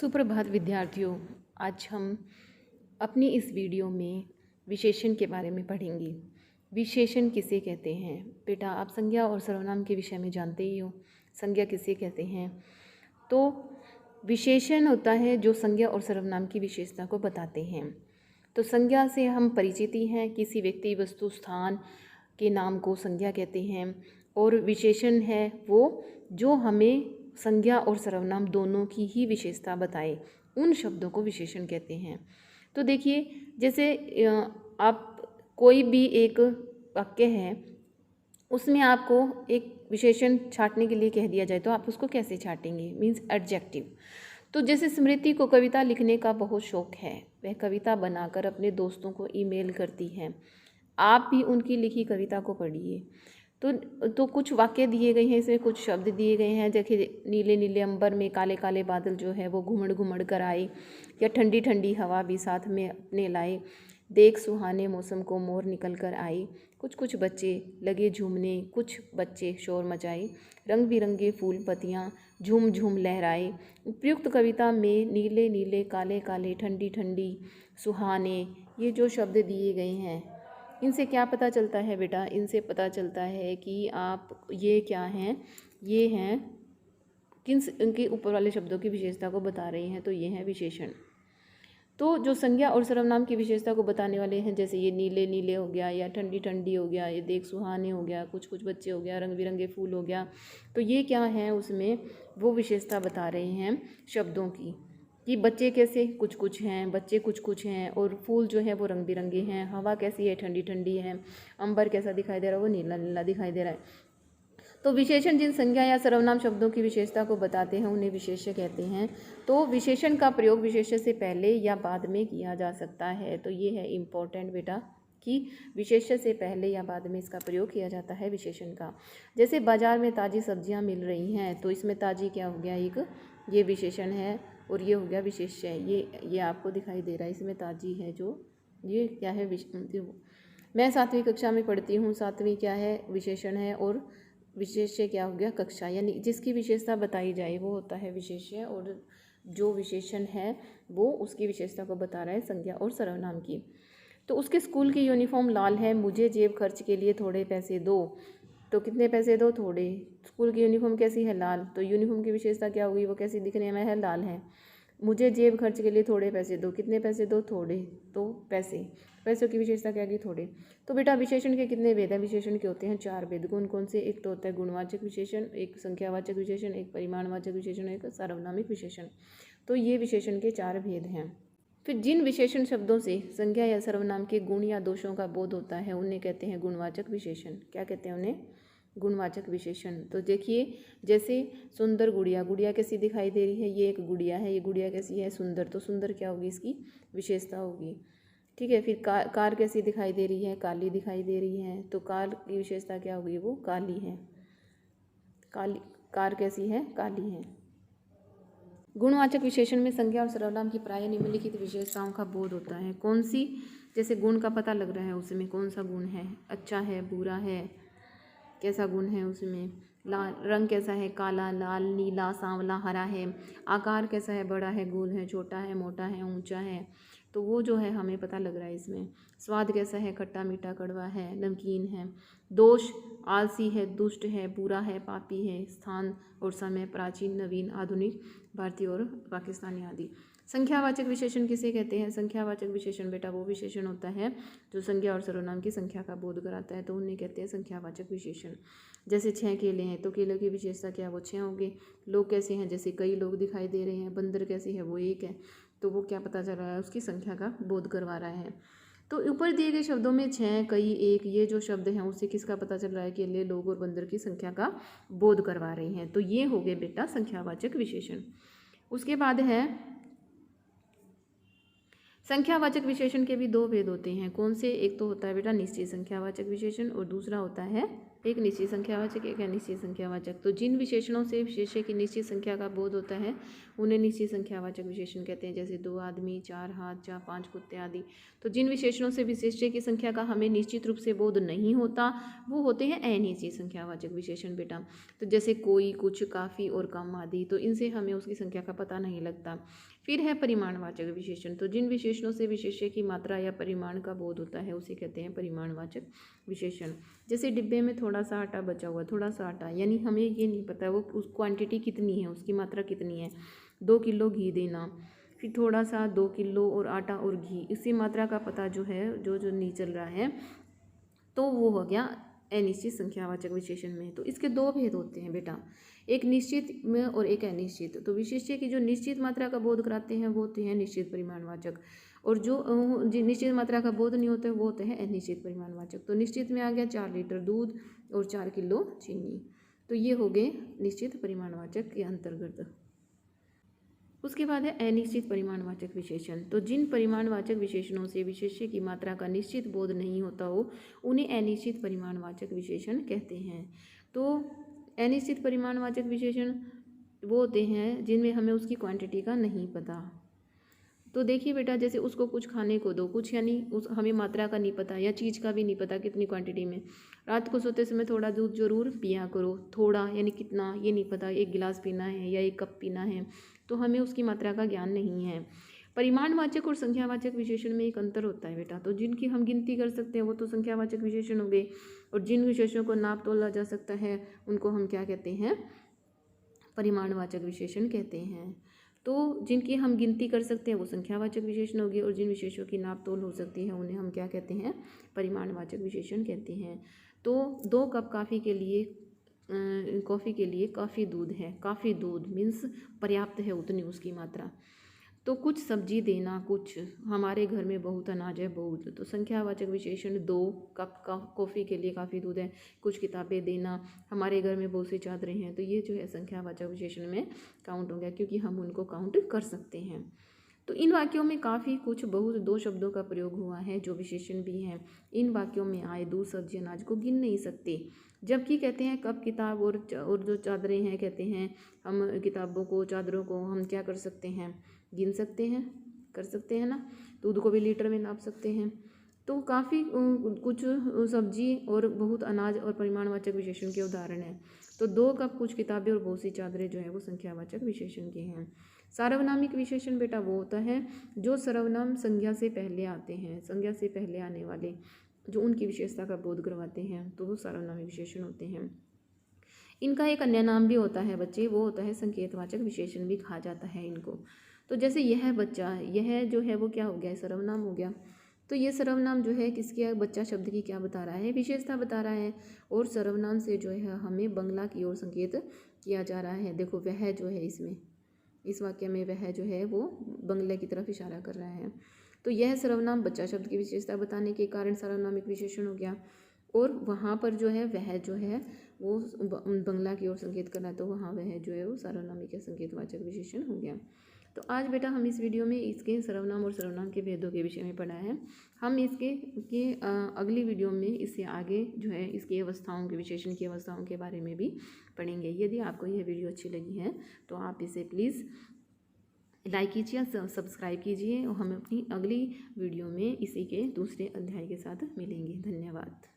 सुप्रभात विद्यार्थियों। आज हम अपनी इस वीडियो में विशेषण के बारे में पढ़ेंगे। विशेषण किसे कहते हैं? बेटा, आप संज्ञा और सर्वनाम के विषय में जानते ही हो। संज्ञा किसे कहते हैं? तो विशेषण होता है जो संज्ञा और सर्वनाम की विशेषता को बताते हैं। तो संज्ञा से हम परिचित ही हैं, किसी व्यक्ति, वस्तु, स्थान के नाम को संज्ञा कहते हैं। और विशेषण है वो जो हमें संज्ञा और सर्वनाम दोनों की ही विशेषता बताए, उन शब्दों को विशेषण कहते हैं। तो देखिए, जैसे आप कोई भी एक वाक्य है, उसमें आपको एक विशेषण छांटने के लिए कह दिया जाए तो आप उसको कैसे छांटेंगे? Means adjective. तो जैसे स्मृति को कविता लिखने का बहुत शौक है, वह कविता बनाकर अपने दोस्तों को ईमेल करती है। आप भी उनकी लिखी कविता को पढ़िए। तो कुछ वाक्य दिए गए हैं, इसमें कुछ शब्द दिए गए हैं। देखिए, नीले नीले अंबर में काले काले बादल जो है वो घुमड़ घुमड़ कर आए, या ठंडी ठंडी हवा भी साथ में अपने लाए, देख सुहाने मौसम को मोर निकल कर आई, कुछ कुछ बच्चे लगे झूमने, कुछ बच्चे शोर मचाए, रंग बिरंगे फूल पत्तियाँ झूम झूम लहराए। उपयुक्त कविता में नीले नीले काले काले ठंडी ठंडी सुहाने, ये जो शब्द दिए गए हैं, इनसे क्या पता चलता है बेटा? इनसे पता चलता है कि आप ये क्या हैं, ये हैं किन इनके ऊपर वाले शब्दों की विशेषता को बता रहे हैं। तो ये हैं विशेषण। तो जो संज्ञा और सर्वनाम की विशेषता को बताने वाले हैं, जैसे ये नीले नीले हो गया, या ठंडी ठंडी हो गया, ये देख सुहाने हो गया, कुछ कुछ बच्चे हो गया, रंग बिरंगे फूल हो गया, तो ये क्या है? उसमें वो विशेषता बता रहे हैं शब्दों की, कि बच्चे कैसे कुछ कुछ हैं, बच्चे कुछ कुछ हैं, और फूल जो है वो रंग बिरंगे हैं, हवा कैसी है? ठंडी ठंडी है, अंबर कैसा दिखाई दे रहा है? वो नीला नीला दिखाई दे रहा है। तो विशेषण जिन संज्ञा या सर्वनाम शब्दों की विशेषता को बताते हैं, उन्हें विशेष्य कहते हैं। तो विशेषण का प्रयोग विशेष्य से पहले या बाद में किया जा सकता है। तो ये है इम्पोर्टेंट बेटा, कि विशेष्य से पहले या बाद में इसका प्रयोग किया जाता है विशेषण का। जैसे बाजार में ताज़ी सब्जियां मिल रही हैं, तो इसमें ताज़ी क्या हो गया? एक ये विशेषण है, और ये हो गया विशेष्य। ये आपको दिखाई दे रहा है, इसमें ताज़ी है, जो ये क्या है? मैं 7वीं कक्षा में पढ़ती हूँ। 7वीं क्या है? विशेषण है, और विशेष्य क्या हो गया? कक्षा। यानी जिसकी विशेषता बताई जाए वो होता है विशेष्य, और जो विशेषण है वो उसकी विशेषता को बता रहा है संज्ञा और सर्वनाम की। तो उसके स्कूल की यूनिफॉर्म लाल है, मुझे जेब खर्च के लिए थोड़े पैसे दो। तो कितने पैसे दो? थोड़े। स्कूल की यूनिफॉर्म कैसी है? लाल। तो यूनिफॉर्म की विशेषता क्या होगी? वो कैसी दिखने में है? लाल है। मुझे जेब खर्च के लिए थोड़े पैसे दो, कितने पैसे दो? थोड़े। तो पैसों की विशेषता क्या की? थोड़े। तो बेटा, विशेषण के कितने भेद हैं? विशेषण के होते हैं 4 भेद। कौन कौन से? एक तो होता है गुणवाचक विशेषण, एक संख्यावाचक विशेषण, एक परिमाणवाचक विशेषण, एक सार्वनामिक विशेषण। तो ये विशेषण के 4 भेद हैं। फिर जिन विशेषण शब्दों से संज्ञा या सर्वनाम के गुण या दोषों का बोध होता है, उन्हें कहते हैं गुणवाचक विशेषण। क्या कहते हैं उन्हें? गुणवाचक विशेषण। तो देखिए, जैसे सुंदर गुड़िया, गुड़िया कैसी दिखाई दे रही है? ये एक गुड़िया है, ये गुड़िया कैसी है? सुंदर। तो सुंदर क्या होगी? इसकी विशेषता होगी। ठीक है। फिर कार कैसी दिखाई दे रही है? काली दिखाई दे रही है। तो कार की विशेषता क्या होगी? वो काली है। काली कार कैसी है? काली है। गुणवाचक विशेषण में संज्ञा और सर्वनाम की प्राय निम्नलिखित विशेषताओं का बोध होता है। कौन सी? जैसे गुण का पता लग रहा है, उसमें कौन सा गुण है? अच्छा है, बुरा है, कैसा गुण है उसमें? लाल। रंग कैसा है? काला, लाल, नीला, सांवला, हरा है। आकार कैसा है? बड़ा है, गोल है, छोटा है, मोटा है, ऊंचा है। तो वो जो है हमें पता लग रहा है इसमें। स्वाद कैसा है? खट्टा, मीठा, कड़वा है, नमकीन है। दोष, आलसी है, दुष्ट है, बुरा है, पापी है। स्थान और समय, प्राचीन, नवीन, आधुनिक, भारतीय और पाकिस्तानी आदि। संख्यावाचक विशेषण किसे कहते हैं? संख्यावाचक विशेषण बेटा वो विशेषण होता है जो संज्ञा और सर्वनाम की संख्या का बोध कराता है, तो उन्हें कहते हैं संख्यावाचक विशेषण। जैसे 6 केले हैं, तो केले की विशेषता क्या? वो 6 होंगे। लोग कैसे हैं? जैसे कई लोग दिखाई दे रहे हैं। बंदर कैसी है? वो 1 है। तो वो क्या पता चल रहा है? उसकी संख्या का बोध करवा रहा है। तो ऊपर दिए गए शब्दों में 6, कई, 1, ये जो शब्द हैं उससे किसका पता चल रहा है? केले, लोग और बंदर की संख्या का बोध करवा रहे हैं। तो ये हो गए बेटा संख्यावाचक विशेषण। उसके बाद है संख्यावाचक विशेषण के भी 2 भेद होते हैं। कौन से? एक तो होता है बेटा निश्चित संख्यावाचक विशेषण, और दूसरा होता है एक निश्चित संख्यावाचक, एक अनिश्चित संख्यावाचक। तो जिन विशेषणों से विशेष्य की निश्चित संख्या का बोध होता है उन्हें निश्चित संख्यावाचक विशेषण कहते हैं, जैसे 2 आदमी, 4 हाथ, 5 कुत्ते आदि। तो जिन विशेषणों से विशेष्य की संख्या का हमें निश्चित रूप से बोध नहीं होता वो होते हैं अनिश्चित संख्यावाचक विशेषण बेटा। तो जैसे कोई, कुछ, काफ़ी और कम आदि, तो इनसे हमें उसकी संख्या का पता नहीं लगता। फिर है परिमाणवाचक विशेषण। तो जिन विशेषणों से विशेष्य की मात्रा या परिमाण का बोध होता है उसे कहते हैं परिमाणवाचक विशेषण। जैसे डिब्बे में थोड़ा सा आटा बचा हुआ, थोड़ा सा आटा, यानी हमें ये नहीं पता वो उस क्वांटिटी कितनी है, उसकी मात्रा कितनी है। 2 किलो घी देना, फिर थोड़ा सा 2 किलो और आटा और घी, इसकी मात्रा का पता जो है जो नहीं चल रहा है, तो वो हो गया अनिश्चित संख्यावाचक विशेषण में। तो इसके 2 भेद होते हैं बेटा, एक निश्चित में और एक अनिश्चित। तो विशेष्य की जो निश्चित मात्रा का बोध कराते हैं वो होते हैं निश्चित परिमाणवाचक, और जो निश्चित मात्रा का बोध नहीं होता वो होते हैं अनिश्चित परिमाणवाचक। तो निश्चित में आ गया 4 लीटर दूध और 4 किलो चीनी, तो ये हो गए निश्चित परिमाणवाचक के अंतर्गत। उसके बाद है अनिश्चित परिमाणवाचक विशेषण। तो जिन परिमाणवाचक विशेषणों से विशेष्य की मात्रा का निश्चित बोध नहीं होता हो उन्हें अनिश्चित परिमाणवाचक विशेषण कहते हैं। तो अनिश्चित परिमाणवाचक विशेषण वो होते हैं जिनमें हमें उसकी क्वांटिटी का नहीं पता। तो देखिए बेटा, जैसे उसको कुछ खाने को दो, कुछ यानी उस हमें मात्रा का नहीं पता या चीज़ का भी नहीं पता कितनी क्वांटिटी में। रात को सोते समय थोड़ा दूध जरूर पिया करो, थोड़ा यानी कितना ये नहीं पता, 1 गिलास पीना है या 1 कप पीना है, तो हमें उसकी मात्रा का ज्ञान नहीं है। परिमाणवाचक और संख्यावाचक विशेषण में एक अंतर होता है बेटा। तो जिनकी हम गिनती कर सकते हैं वो तो संख्यावाचक विशेषण हो गए, और जिन विशेषणों को नाप तोला जा सकता है उनको हम क्या कहते हैं, परिमाणवाचक विशेषण कहते हैं। तो जिनकी हम गिनती कर सकते हैं वो संख्यावाचक विशेषण हो गए, और जिन विशेषों की नाप तोल हो सकती है उन्हें हम क्या कहते हैं, परिमाणवाचक विशेषण कहते हैं। तो 2 कप कॉफ़ी के लिए काफ़ी दूध है, काफ़ी दूध मीन्स पर्याप्त है उतनी उसकी मात्रा। तो कुछ सब्जी देना, कुछ, हमारे घर में बहुत अनाज है, बहुत। तो संख्यावाचक विशेषण 2 कप का कॉफ़ी के लिए काफ़ी दूध है, कुछ किताबें देना, हमारे घर में बहुत सी चादरें हैं, तो ये जो है संख्यावाचक विशेषण में काउंट हो गया क्योंकि हम उनको काउंट कर सकते हैं। तो इन वाक्यों में काफ़ी कुछ बहुत 2 शब्दों का प्रयोग हुआ है जो विशेषण भी हैं। इन वाक्यों में आए दूध, सब्जी, अनाज को गिन नहीं सकते, जबकि कहते हैं कप, किताब और जो चादरें हैं, कहते हैं हम किताबों को, चादरों को हम क्या कर सकते हैं, गिन सकते हैं, कर सकते हैं ना। दूध को भी लीटर में नाप सकते हैं। तो काफ़ी कुछ सब्जी और बहुत अनाज और परिमाणवाचक विशेषण के उदाहरण हैं। तो 2 कप, कुछ किताबें और बहुत सी चादरें जो है वो संख्यावाचक विशेषण के हैं। सार्वनामिक विशेषण बेटा वो होता है जो सर्वनाम संज्ञा से पहले आते हैं, संज्ञा से पहले आने वाले जो उनकी विशेषता का बोध करवाते हैं, तो वो सार्वनामिक विशेषण होते हैं। इनका एक अन्य नाम भी होता है बच्चे, वो होता है संकेतवाचक विशेषण भी कहा जाता है इनको। तो जैसे यह बच्चा, यह जो है वो क्या हो गया, सर्वनाम हो गया। तो ये सर्वनाम जो है किसकी, बच्चा शब्द की क्या बता रहा है, विशेषता बता रहा है, और सर्वनाम से जो है हमें बंगला की ओर संकेत किया जा रहा है। देखो वह जो है, इसमें इस वाक्य में वह जो है वो बंगले की तरफ इशारा कर रहा है। तो यह सर्वनाम बच्चा शब्द की विशेषता बताने के कारण सर्वनामिक विशेषण हो गया, और वहाँ पर जो है वह जो है वो बंगला की ओर संकेत करना है, तो वहाँ वह जो है वो सार्वनामिक या संकेतवाचक विशेषण हो गया। तो आज बेटा हम इस वीडियो में इसके सर्वनाम और सर्वनाम के भेदों के विषय में पढ़ा है। हम इसके अगली वीडियो में इससे आगे जो है इसकी अवस्थाओं के, विशेषण की अवस्थाओं के बारे में भी पढ़ेंगे। यदि आपको यह वीडियो अच्छी लगी है तो आप इसे प्लीज़ लाइक कीजिए, सब्सक्राइब कीजिए, और हम अपनी अगली वीडियो में इसी के दूसरे अध्याय के साथ मिलेंगे। धन्यवाद।